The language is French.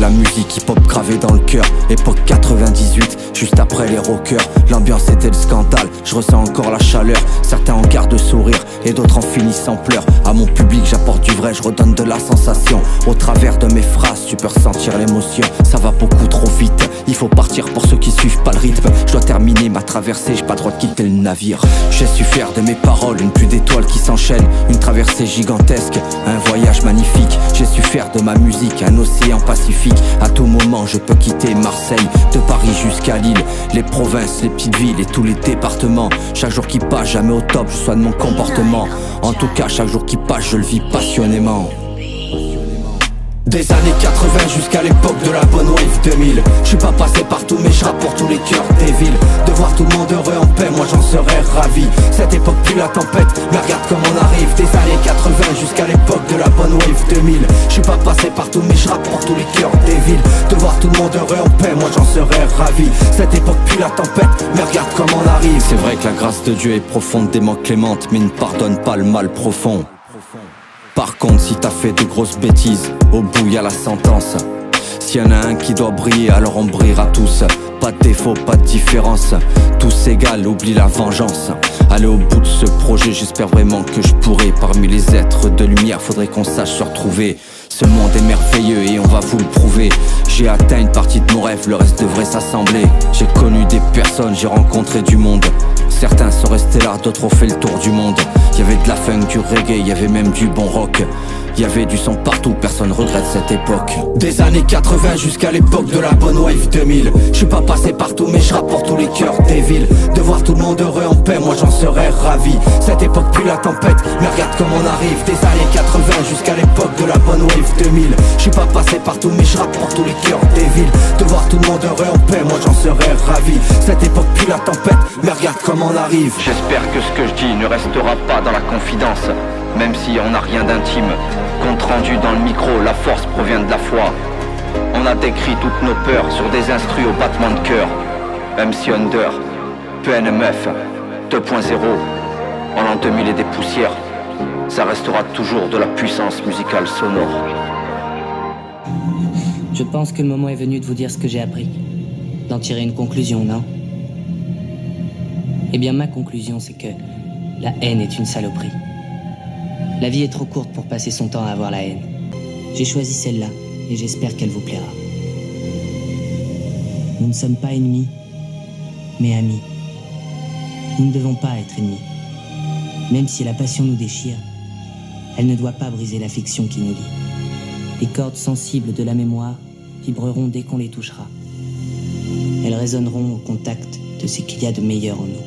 la musique hip-hop gravée dans le cœur. Époque 98, juste après les rockers. L'ambiance était le scandale, je ressens encore la chaleur. Certains en gardent de sourire et d'autres en finissent en pleurs. À mon public j'apporte du vrai, je redonne de la sensation. Au travers de mes phrases tu peux ressentir l'émotion. Ça va beaucoup trop vite, il faut partir pour ceux qui suivent pas le rythme. Je dois terminer ma traversée, j'ai pas le droit de quitter le navire. J'ai su faire de mes paroles une pluie d'étoiles qui s'enchaînent. Une traversée gigantesque, un voyage magnifique. J'ai su faire de ma musique un océan Pacifique. À tout moment je peux quitter Marseille, de Paris jusqu'à Lille, les provinces, les petites villes et tous les départements. Chaque jour qui passe, jamais au top, je soigne mon comportement. En tout cas, chaque jour qui passe, je le vis passionnément. Des années 80 jusqu'à l'époque de la bonne wave 2000. Je suis pas passé partout mais je rappe pour tous les cœurs des villes. De voir tout le monde heureux en paix, moi j'en serais ravi. Cette époque pue la tempête, mais regarde comme on arrive. Des années 80 jusqu'à l'époque de la bonne wave 2000. Je suis pas passé partout mais je rappe pour tous les cœurs des villes. De voir tout le monde heureux en paix, moi j'en serais ravi. Cette époque pue la tempête, mais regarde comme on arrive. C'est vrai que la grâce de Dieu est profondément clémente, mais ne pardonne pas le mal profond. Par contre, si t'as fait de grosses bêtises, au bout y'a la sentence. S'il y en a un qui doit briller, alors on brillera tous. Pas de défaut, pas de différence, tous égal, oublie la vengeance. Allez au bout de ce projet, j'espère vraiment que je pourrai. Parmi les êtres de lumière, faudrait qu'on sache se retrouver. Ce monde est merveilleux et on va vous le prouver. J'ai atteint une partie de mon rêve, le reste devrait s'assembler. J'ai connu des personnes, j'ai rencontré du monde. Certains sont restés là, d'autres ont fait le tour du monde. Y'avait de la funk, du reggae, y'avait même du bon rock. Y'avait du son partout, personne regrette cette époque. Des années 80 jusqu'à l'époque de la bonne wave 2000. Je suis pas passé partout mais je rappe pour tous les cœurs des villes. De voir tout le monde heureux en paix, moi j'en serais ravi. Cette époque pue la tempête, mais regarde comme on arrive. Des années 80 jusqu'à l'époque de la bonne wave 2000. Je suis pas passé partout mais je rappe pour tous les cœurs des villes. De voir tout le monde heureux en paix, moi j'en serais ravi. Cette époque pue la tempête, mais regarde comme on arrive. J'espère que ce que je dis ne restera pas dans la confidence, même si on n'a rien d'intime. Compte rendu dans le micro, la force provient de la foi. On a décrit toutes nos peurs sur des instrus au battement de cœur. MC Under, PNMF 2.0. En l'an 2000 et des poussières, ça restera toujours de la puissance musicale sonore. Je pense que le moment est venu de vous dire ce que j'ai appris. D'en tirer une conclusion, non? Eh bien, ma conclusion, c'est que la haine est une saloperie. La vie est trop courte pour passer son temps à avoir la haine. J'ai choisi celle-là, et j'espère qu'elle vous plaira. Nous ne sommes pas ennemis, mais amis. Nous ne devons pas être ennemis. Même si la passion nous déchire, elle ne doit pas briser l'affection qui nous lie. Les cordes sensibles de la mémoire vibreront dès qu'on les touchera. Elles résonneront au contact de ce qu'il y a de meilleur en nous.